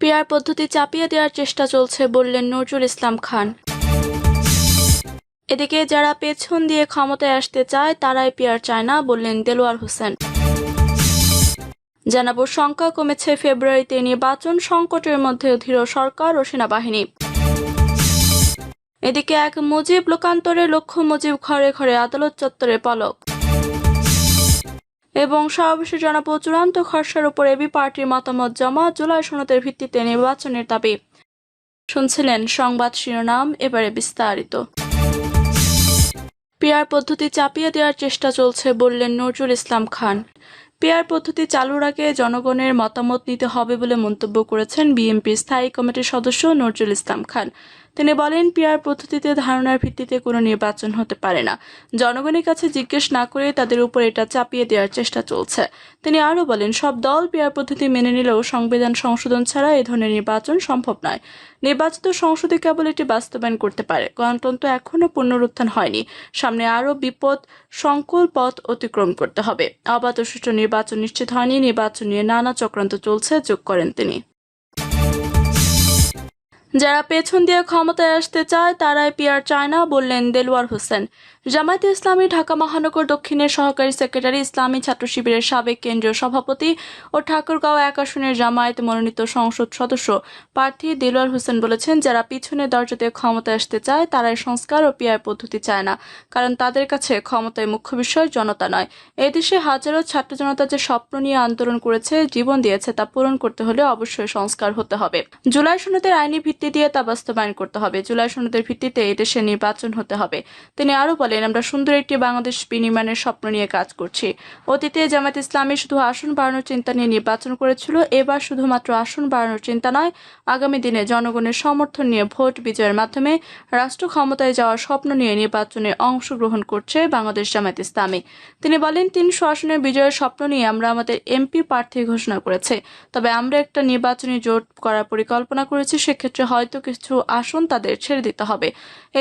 PR পদ্ধতি চাপিয়ে দেওয়ার চেষ্টা চলছে বললেন নজরুল ইসলাম খান। এদিকে যারা পেছন দিয়ে ক্ষমতায় আসতে চায় তারাই পিআর চায় না বললেন দেলোয়ার হোসেন। জানাবো সংখ্যা কমেছে ফেব্রুয়ারিতে নির্বাচন সংকটের মধ্যে ধীর সরকার ও সেনাবাহিনী। এদিকে এক মুজিব লোকান্তরে লক্ষ্য মুজিব ঘরে ঘরে আদালত চত্বরে পলক। এবং সর্বশেষ জানাবো চূড়ান্ত খসড়ার উপর এবি পার্টির মতামত জমা, জুলাই সনদের ভিত্তিতে নির্বাচনের দাবি। শুনছিলেন সংবাদ শিরোনাম, এবারে বিস্তারিত। পিআর পদ্ধতি চাপিয়ে দেওয়ার চেষ্টা চলছে বললেন নজরুল ইসলাম খান। পিআর পদ্ধতি চালুর আগে জনগণের মতামত নিতে হবে বলে মন্তব্য করেছেন বিএনপির স্থায়ী কমিটির সদস্য নজরুল ইসলাম খান। তিনি বলেন, পিআর পদ্ধতিতে ধারণার ভিত্তিতে কোনো নির্বাচন হতে পারে না। জনগণের কাছে জিজ্ঞেস না করে তাদের উপর এটা চাপিয়ে দেওয়ার চেষ্টা চলছে। তিনি আরও বলেন, সব দল পিআর পদ্ধতি মেনে নিলেও সংবিধান সংশোধন ছাড়া এই ধরনের নির্বাচন সম্ভব নয়। নির্বাচিত সংসদে কেবল এটি বাস্তবায়ন করতে পারে। গণতন্ত্র এখনও পুনরুত্থান হয়নি। সামনে আরও বিপদ সংকুল পথ অতিক্রম করতে হবে। অবাধ ও সুষ্ঠু নির্বাচন নিশ্চিত হয়নি। নির্বাচন নিয়ে নানা চক্রান্ত চলছে যোগ করেন তিনি। যারা পেছন দিয়ে ক্ষমতায় আসতে চায় তারাই পিআর চায় না বললেন দেলোয়ার হোসেন। জামায়াতে ইসলামী ঢাকা মহানগর দক্ষিণের সহকারী সেক্রেটারি, ইসলামী ছাত্র শিবিরের সাবেক কেন্দ্রীয় সভাপতি ও ঠাকুরগাঁও ১ আসনের জামায়াত মনোনীত সংসদ সদস্য প্রার্থী দেলোয়ার হোসেন বলেছেন, যারা পিছনের দরজা দিয়ে ক্ষমতায় আসতে চায় তারাই সংস্কার ও পিআর পদ্ধতি চায় না। কারণ তাদের কাছে ক্ষমতায় মুখ্য বিষয় জনতা নয়। এদেশে হাজারো ছাত্র জনতা যে স্বপ্ন নিয়ে আন্দোলন করেছে, জীবন দিয়েছে, তা পূরণ করতে হলে অবশ্যই সংস্কার হতে হবে। জুলাই সনদের আইনি ভিত্তি দিয়ে তা বাস্তবায়ন করতে হবে। জুলাই সনদের ভিত্তিতে এদেশে নির্বাচন হতে হবে। তিনি আরও বলেন, আমরা সুন্দর একটি বাংলাদেশ বিনির্মাণের স্বপ্ন নিয়ে কাজ করছি। অতীতে জামায়াত ইসলামী শুধু আসন বাড়ানোর চিন্তা নিয়ে নির্বাচন করেছিল। এবার শুধুমাত্র আসন বাড়ানোর চিন্তা নয়, আগামী দিনে জনগণের সমর্থন নিয়ে ভোট বিজয়ের মাধ্যমে রাষ্ট্র ক্ষমতায় যাওয়ার স্বপ্ন নিয়ে নির্বাচনে অংশগ্রহণ করছে বাংলাদেশ জামায়াত ইসলামী। তিনি বলেন, ৩০০ আসনের বিজয়ের স্বপ্ন নিয়ে আমরা আমাদের এমপি প্রার্থী ঘোষণা করেছি। তবে আমরা একটা নির্বাচনী জোট করার পরিকল্পনা করেছি। সেক্ষেত্রে হয়তো কিছু আসন তাদের ছেড়ে দিতে হবে।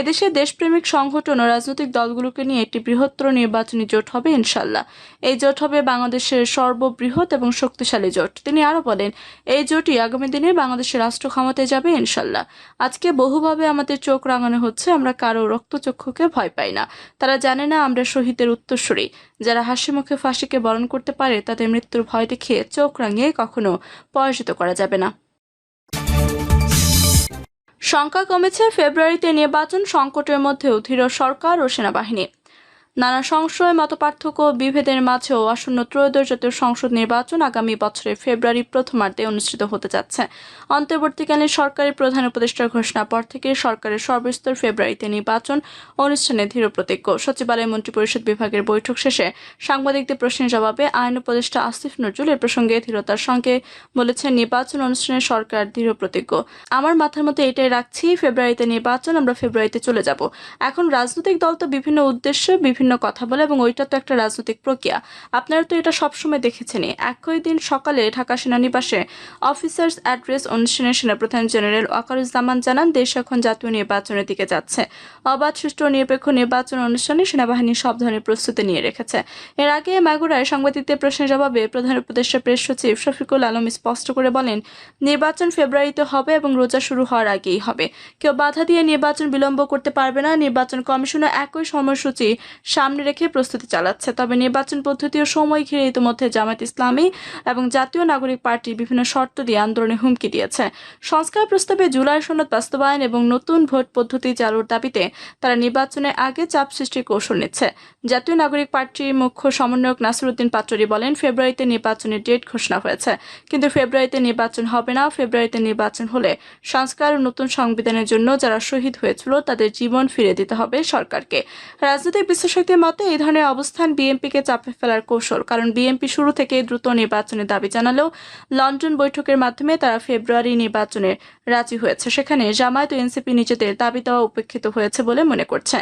এদেশে দেশপ্রেমিক সংগঠন ও রাজনৈতিক দলগুলোকে নিয়ে একটি বৃহত্তর নির্বাচনী জোট হবে ইনশাল্লাহ। এই জোট হবে বাংলাদেশের সর্ববৃহৎ এবং শক্তিশালী জোট। তিনি আরও বলেন, এই জোটই আগামী দিনে বাংলাদেশের রাষ্ট্র ক্ষমতায় যাবে ইনশাল্লাহ। আজকে বহুভাবে আমাদের চোখ রাঙানো হচ্ছে। আমরা কারো রক্তচক্ষুকে ভয় পাই না। তারা জানে না আমরা শহীদের উত্তরসূরি। যারা হাসি মুখে ফাঁসিকে বরণ করতে পারে, তাদের মৃত্যুর ভয় দেখিয়ে চোখ রাঙিয়ে কখনো পরাজিত করা যাবে না। সংখ্যা কমেছে ফেব্রুয়ারিতে নির্বাচন সংকটের মধ্যেও ধীর সরকার ও সেনাবাহিনী। নানা সংশয়, মতপার্থক্য ও বিভেদের মাঝেও আসন্ন ত্রয়োদশ জাতীয় সংসদ নির্বাচন আগামী বছরের ফেব্রুয়ারি প্রথমার্ধে অনুষ্ঠিত হতে যাচ্ছে। অন্তর্বর্তীকালীন সরকারের প্রধান উপদেষ্টার ঘোষণার পর থেকে সরকারের সর্বস্তর ফেব্রুয়ারিতে নির্বাচন অনুষ্ঠানে দৃঢ় প্রতিজ্ঞ। সচিবালয় মন্ত্রিপরিষদ বিভাগের বৈঠক শেষে সাংবাদিকদের প্রশ্নের জবাবে আইন উপদেষ্টা আসিফ নজরুল এ প্রসঙ্গে দৃঢ়তার সঙ্গে বলেছেন, নির্বাচন অনুষ্ঠানে সরকার দৃঢ় প্রতিজ্ঞ। আমার মাথার মধ্যে এটাই রাখছি, ফেব্রুয়ারিতে নির্বাচন, আমরা ফেব্রুয়ারিতে চলে যাব। এখন রাজনৈতিক দল তো বিভিন্ন উদ্দেশ্যে বিভিন্ন কথা বলে এবং ওইটা তো একটা রাজনৈতিক প্রক্রিয়া। আপনারা তো এটা সবসময় দেখেছেনই। একই দিন সকালে ঢাকা সেনানিবাসে অফিসার্স অ্যাড্রেস অনুষ্ঠানে সেনাপ্রধান জেনারেল ওয়াকারুজ্জামান জানান, দেশ এখন জাতীয় নির্বাচনের দিকে যাচ্ছে। অবাধ, সুষ্ঠু ও নিরপেক্ষ নির্বাচন অনুষ্ঠানে সেনাবাহিনী সব ধরনের প্রস্তুতি নিয়ে রেখেছে। এর আগে মাগুরায় সাংবাদিকদের প্রশ্নের জবাবে প্রধান উপদেষ্টা প্রেস সচিব শফিকুল আলম স্পষ্ট করে বলেন, নির্বাচন ফেব্রুয়ারিতে হবে এবং রোজা শুরু হওয়ার আগেই হবে। কেউ বাধা দিয়ে নির্বাচন বিলম্ব করতে পারবে না। নির্বাচন কমিশনও একই সময়সূচি সামনে রেখে প্রস্তুতি চালাচ্ছে। তবে নির্বাচন পদ্ধতি ও সময় ঘিরে ইতিমধ্যে জামায়াত ইসলামী এবং জাতীয় নাগরিক পার্টি বিভিন্ন শর্ত দিয়ে আন্দোলনে হুমকি দিয়েছে। সংস্কার প্রস্তাবে জুলাই সনদ বাস্তবায়ন এবং নতুন ভোট পদ্ধতি চালুর দাবিতে তারা নির্বাচনের আগে চাপ সৃষ্টির কৌশল নিচ্ছে। জাতীয় নাগরিক পার্টির মুখ্য সমন্বয়ক নাসিরউদ্দিন পাটোয়ারি বলেন, ফেব্রুয়ারিতে নির্বাচনের ডেট ঘোষণা হয়েছে, কিন্তু ফেব্রুয়ারিতে নির্বাচন হবে না। ফেব্রুয়ারিতে নির্বাচন হলে সংস্কার ও নতুন সংবিধানের জন্য যারা শহীদ হয়েছিল তাদের জীবন ফিরে দিতে হবে সরকারকে। রাজনৈতিক বিশ্লেষকদের মতে এই ধরনের অবস্থান বিএনপিকে চাপে ফেলার কৌশল। কারণ বিএনপি শুরু থেকে দ্রুত নির্বাচনের দাবি জানালেও লন্ডন বৈঠকের মাধ্যমে তারা ফেব্রুয়ারি নির্বাচনে রাজি হয়েছে। সেখানে জামায়াত ও এনসিপি নিজেদের দাবি দেওয়া উপেক্ষিত হয়েছে বলে মনে করছে।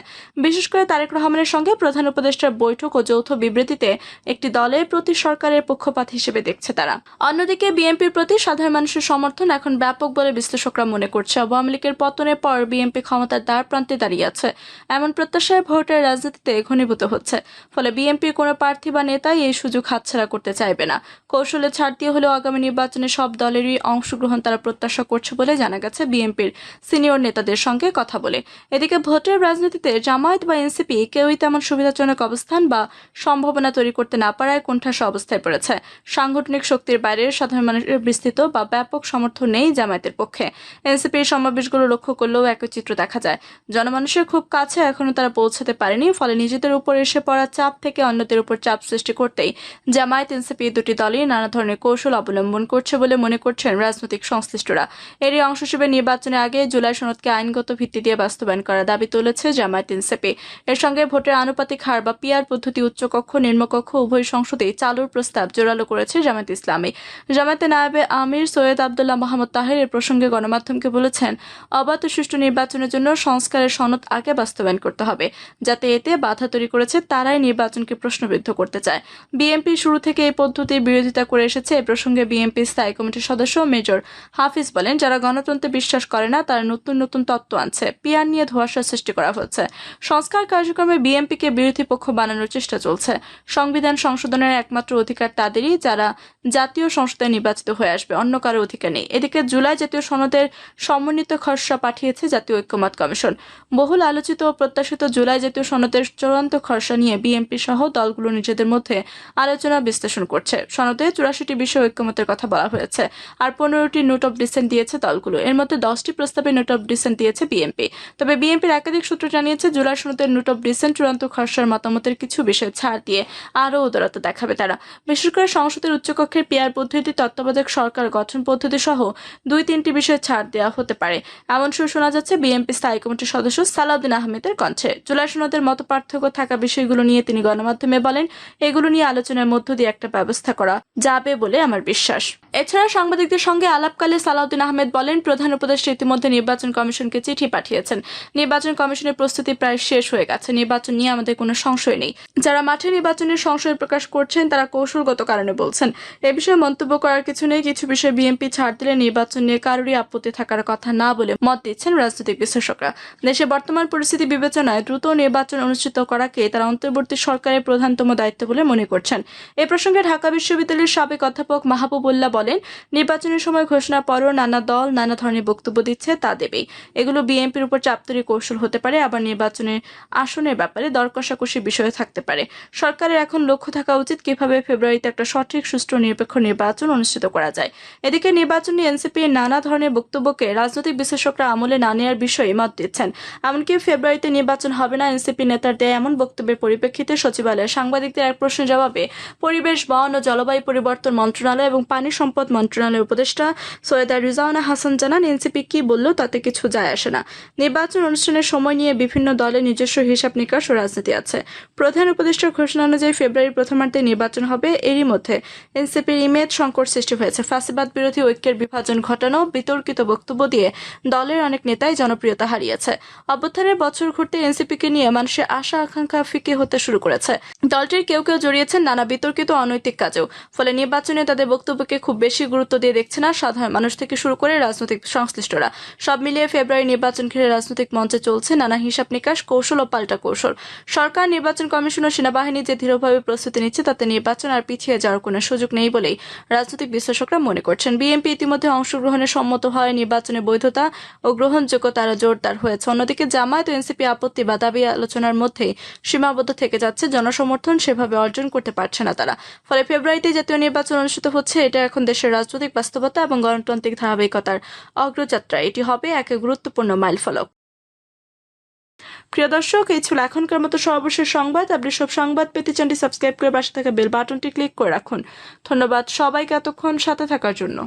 বিশেষ করে তারেক রহমানের সঙ্গে প্রধান উপদেষ্টার বৈঠক ও যৌথ বিবৃতিতে একটি দলের প্রতি সরকারের পক্ষপাত হিসেবে দেখছে তারা। অন্যদিকে বিএনপির প্রতি সাধারণ মানুষের সমর্থন এখন ব্যাপক বলে বিশ্লেষকরা মনে করছে। আওয়ামী লীগের পতনের পর বিএনপি ক্ষমতার দ্বার প্রান্তে দাঁড়িয়ে আছে। এমন প্রত্যাশায় ভোটের রাজনীতিতে ঘনীভূত হচ্ছে। ফলে বিএনপির কোনো প্রার্থী বা নেতাই এই সুযোগ হাতছাড়া করতে চাইবে না। কৌশলে ছাড় দিয়ে হলেও আগামী নির্বাচনে সব দলেরই অংশগ্রহণ তারা প্রত্যাশা করছে বলে জানা গেছে বিএনপির সিনিয়র নেতাদের সঙ্গে কথা বলে। এদিকে ভোটের রাজনীতিতে জামায়াত বা এনসিপি কেউই তেমন সুবিধাজনক অবস্থান বা সম্ভাবনা তৈরি করতে না পারায় কোণঠাসা অবস্থায় পড়েছে। সাংগঠনিক শক্তির বাইরে সাধারণ মানুষের বিস্তৃত বা ব্যাপক সমর্থন নেই জামায়াতের পক্ষে। এনসিপির সমাবেশগুলো লক্ষ্য করলেও একই চিত্র দেখা যায়। জনমানুষের খুব কাছে এখনো তারা পৌঁছাতে পারেনি। ফলে নিজেদের উপর এসে পড়া চাপ থেকে অন্যদের উপর চাপ সৃষ্টি করতেই জামায়াত এনসিপি দুটি দলই নানা ধরনের কৌশল অবলম্বন করছে বলে মনে করছেন রাজনৈতিক সংশ্লিষ্টরা। এরই অংশ হিসেবে নির্বাচনের আগে জুলাই সনদকে আইনগত ভিত্তি দিয়ে বাস্তবায়ন করার দাবি তুলেছে জামায়াত এনসিপি। এর সঙ্গে ভোটের আনুপাতিক হার বা পিআর পদ্ধতি উচ্চকক্ষ নিম্নকক্ষ উভয় সংসদেই চালুর প্রস্তাব জোরালো করেছে জামায়াত ইসলামী। জামায়াতের নায়েবে আমির সৈয়দ আব্দুল্লাহ মোহাম্মদ তাহের এ প্রসঙ্গে গণমাধ্যমকে বলেছেন, অবাধ ও সুষ্ঠু নির্বাচনের জন্য সংস্কারের সনদ আগে বাস্তবায়ন করতে হবে। যাতে এতে বাধা তৈরি করেছে তারাই নির্বাচনকে প্রশ্নবিদ্ধ করতে চায়। বিএনপি শুরু থেকে এই পদ্ধতির বিরোধিতা করে এসেছে। এ প্রসঙ্গে বিএনপি স্থায়ী কমিটির সদস্য মেজর হাফিজ বলেন, যারা গণতন্ত্রে বিশ্বাস করে না তারা নতুন নতুন তত্ত্ব আনছে। পিআর নিয়ে ধোঁয়াশা সৃষ্টি করা হচ্ছে। সংস্কার কার্যক্রমে বিএনপিকে বিরোধী পক্ষ বানানোর চেষ্টা চলছে। সংবিধান সংশোধনের একমাত্র অধিকার তাদেরই যারা জাতীয় সংসদে নির্বাচিত হয়ে আসবে, অন্য কারো অধিকার নেই। এদিকে জুলাই জাতীয় সনদের সমন্বিত খসড়া পাঠিয়েছে জাতীয় ঐক্যমত্য কমিশন। বহুল আলোচিত ও প্রত্যাশিত জুলাই জাতীয় সনদের চূড়ান্ত খসড়া নিয়ে বিএনপি সহ দলগুলো নিজেদের মধ্যে আলোচনা বিশ্লেষণ করছে। সনদে 84টি বিষয়ে ঐক্যমতের কথা বলা হয়েছে। আর 15টি নোট অফ ডিসেন্ট দিয়েছে দলগুলো। এর মধ্যে 10টি প্রস্তাবে নোট অফ ডিসেন্ট দিয়েছে বিএনপি। তবে বিএনপির একাধিক সূত্র জানিয়েছে, জুলাই সনদের নোট অফ ডিসেন্ট চূড়ান্ত খসড়ার মতামতের কিছু বিষয়ে ছাড় দিয়ে আরও উদারতা দেখাবে তারা। বিশেষ করে সংসদের উচ্চকক্ষের পিআর পদ্ধতি, তত্ত্বাবধায়ক সরকার গঠন পদ্ধতি সহ 2-3টি বিষয়ে ছাড় দেওয়া হতে পারে, এমন সুর শোনা যাচ্ছে বিএনপি স্থায়ী কমিটির সদস্য সালাউদ্দিন আহমেদের কণ্ঠে। জুলাই সনদের মত পার্থক্য থাকা বিষয়গুলো নিয়ে তিনি গণমাধ্যমে বলেন, এগুলো নিয়ে আলোচনার মধ্য দিয়ে একটা ব্যবস্থা করা যাবে বলে আমার বিশ্বাস। এছাড়া সাংবাদিকদের সঙ্গে আলাপকালে সালাউদ্দিন আহমেদ বলেন, প্রধান উপদেষ্টা ইতিমধ্যে নির্বাচন কমিশনকে চিঠি পাঠিয়েছেন। নির্বাচন কমিশনের প্রস্তুতি প্রায় শেষ হয়ে গেছে। নির্বাচন নিয়ে আমাদের কোনো সংশয় নেই। যারা মাঠে নির্বাচনের সংশয় প্রকাশ করছেন তারা কৌশলগত কারণে বলছেন। এ বিষয়ে মন্তব্য করার কিছু নেই। কিছু বিষয়ে বিএনপি ছাড় দিলে নির্বাচন নিয়ে কারোরই আপত্তি থাকার কথা না বলে মত দিচ্ছেন রাজনৈতিক বিশ্লেষকরা। দেশে বর্তমান পরিস্থিতি বিবেচনায় দ্রুত নির্বাচন অনুষ্ঠিত করাকে তারা অন্তর্বর্তী সরকারের প্রধানতম দায়িত্ব বলে মনে করছেন। এ প্রসঙ্গে ঢাকা বিশ্ববিদ্যালয়ের সাবেক অধ্যাপক মাহবুবুল্লাহ বলেন, নির্বাচনের সময় ঘোষণার পরও নানা দল নানা ধরনের বক্তব্য দিচ্ছে, তা দেবেই। এগুলো বিএনপির উপর চাপ তৈরি কৌশল হতে পারে, আবার নির্বাচনের আসনের ব্যাপারে দর কষাকষির বিষয় থাকতে পারে। সরকারের এখন লক্ষ্য থাকা উচিত কিভাবে ফেব্রুয়ারিতে একটা সঠিক সুষ্ঠু নিরপেক্ষ নির্বাচন অনুষ্ঠিত করা যায়। এদিকে নির্বাচন নিয়ে এনসিপির নানা ধরনের বক্তব্যকে রাজনৈতিক বিশ্লেষকরা আমলে না নেওয়ার বিষয়ে মত দিচ্ছেন। এমনকি ফেব্রুয়ারিতে নির্বাচন হবে না এনসিপি নেতার দেয়া এমন বক্তব্যের পরিপ্রেক্ষিতে সচিবালয়ে সাংবাদিকদের এক প্রশ্নের জবাবে পরিবেশ, বন ও জলবায়ু পরিবর্তন মন্ত্রণালয় এবং পানি সম্পদ মন্ত্রণালয়ের উপদেষ্টা সৈয়দা রিজওয়ানা হাসান জানান, এনসিপি কি বললেও তাতে কিছু যায় আসে না। নির্বাচন অনুষ্ঠানের সময় নিয়ে বিভিন্ন দলের নিজস্ব হিসাব নিকাশ ও রাজনীতি আছে। প্রধান উপদেষ্টার ঘোষণা অনুযায়ী ফেব্রুয়ারির প্রথমার্ধে নির্বাচন হবে। এরই মধ্যে এনসিপির ইমেজ সংকট সৃষ্টি হয়েছে। ফ্যাসিবাদ বিরোধী ঐক্যের বিভাজন ঘটানো, বিতর্কিত বক্তব্য দিয়ে দলের অনেক নেতাই জনপ্রিয়তা হারিয়েছে। অভ্যুত্থানের বছর ঘুরতে এনসিপিকে নিয়ে মানুষের আশা আকাঙ্ক্ষা ফিকে হতে শুরু করেছে। দলটির কেউ কেউ জড়িয়েছেন নানা বিতর্কিত অনৈতিক কাজেও। ফলে নির্বাচনে তাদের বক্তব্যকে খুব বেশি গুরুত্ব দিয়ে দেখছে না সাধারণ মানুষ থেকে শুরু করে রাজনৈতিক সংশ্লিষ্টরা। সব মিলিয়ে ফেব্রুয়ারি নির্বাচন ঘিরে রাজনৈতিক মঞ্চে চলছে নানা হিসাব নিকাশ, কৌশল ও পাল্টা কৌশল। সরকার, নির্বাচন কমিশন ও সেনাবাহিনী যে দৃঢ়ভাবে প্রস্তুতি নিচ্ছে তাতে নির্বাচন আর পিছিয়ে যাওয়ার কোনো সুযোগ নেই বলেই রাজনৈতিক বিশ্লেষকরা মনে করছেন। বিএনপি ইতিমধ্যে অংশগ্রহণে সম্মত হয়, নির্বাচনের বৈধতা ও গ্রহণযোগ্যতা আরও জোরদার হয়েছে। অন্যদিকে জামায়াত ও এনসিপি আপত্তি বা দাবি আলোচনার মধ্যেই সীমাবদ্ধ থেকে যাচ্ছে। জনসমর্থন সেভাবে অর্জন করতে পারছে না তারা। ফলে ফেব্রুয়ারিতে জাতীয় নির্বাচন অনুষ্ঠিত হচ্ছে। এটা এখন দেশের রাজনৈতিক বাস্তবতা এবং গণতান্ত্রিক ধারাবাহিকতার অগ্রযাত্রা। এটি হবে এক গুরুত্বপূর্ণ মাইলফলক। প্রিয় দর্শক, এই ছিল এখনকার মতো সর্বশেষ সংবাদ। আপনি সব সংবাদ পেতে চ্যানেলটি সাবস্ক্রাইব করে পাশে থাকা বেল বাটনটি ক্লিক করে রাখুন। ধন্যবাদ সবাইকে এতক্ষণ সাথে থাকার জন্য।